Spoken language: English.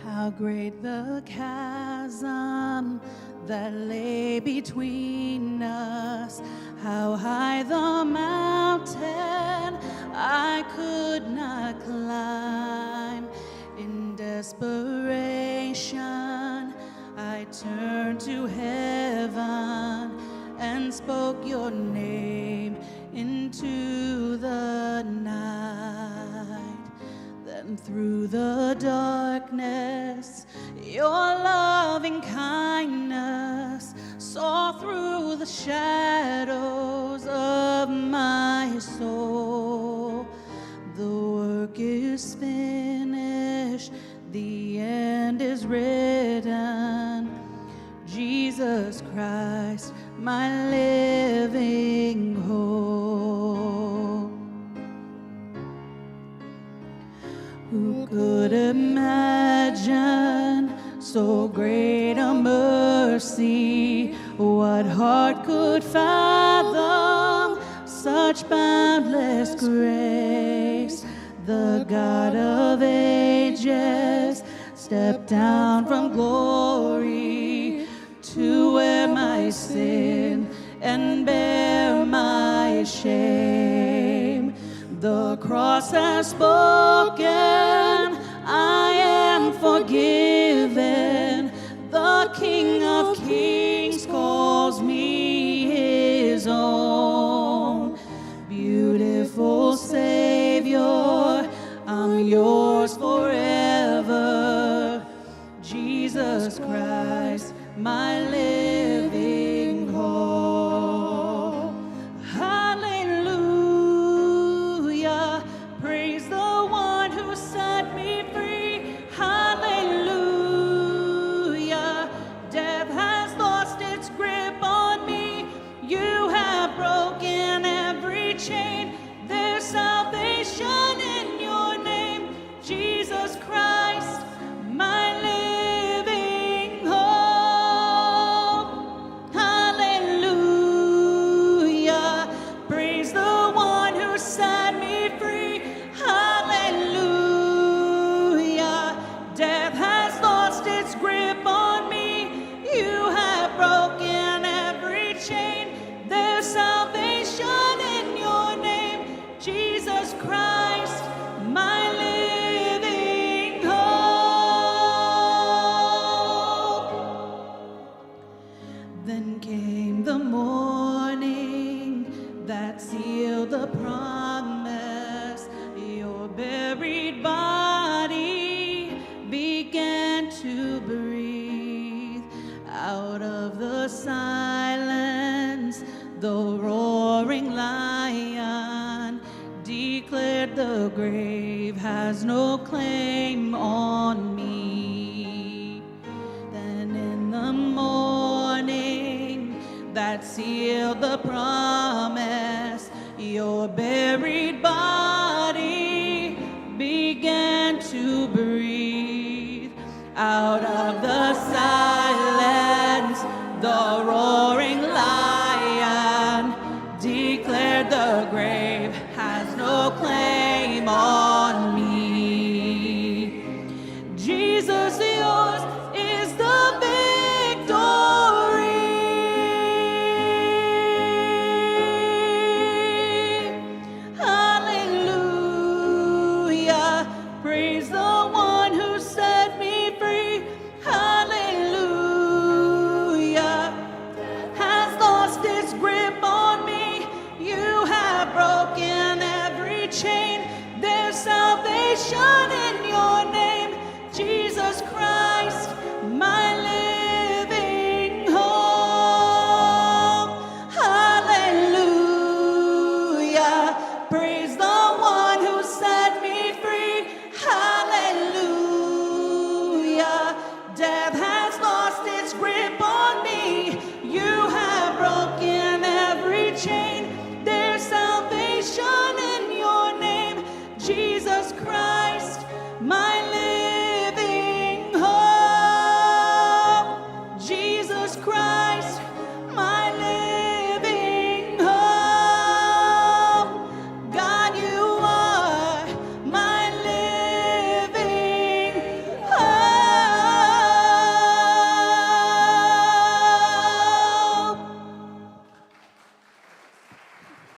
How great the chasm that lay between us, how high the mountain I could not climb. In desperation, I turned to heaven and spoke your name into the night. Then through the darkness, your loving kindness saw through the shadows of my soul. The work is finished, the end is written. Jesus Christ, my living hope. Who could imagine so great a mercy? What heart could fathom such boundless grace? The God of ages stepped down from glory to wear my sin and bear my shame. The cross has spoken, I am forgiven. The King of Kings calls me his own. Beautiful Savior, I'm yours forever. Jesus Christ, my living hope. Hallelujah, praise the one who set me free. Hallelujah, death has lost its grip on me. You have broken every chain. There's salvation in your name, Jesus Christ, my living hope. Hallelujah, praise the one who set me free. Hallelujah, death has lost its grip on me. You have broken every chain. There's salvation in your name, Jesus Christ, my living hope. Then came the morning that sealed the promise. Your buried body began to breathe. Out of the silence, the roaring lion declared the grave has no claim on me. Then in the morning that sealed the promise, your buried body began to breathe. Out of the silence, the roaring lion declared the grave has no claim on me. Jesus, yours is the victory. Hallelujah, praise the one who set me free. Hallelujah, has lost its grip on me. You have broken every chain. There's salvation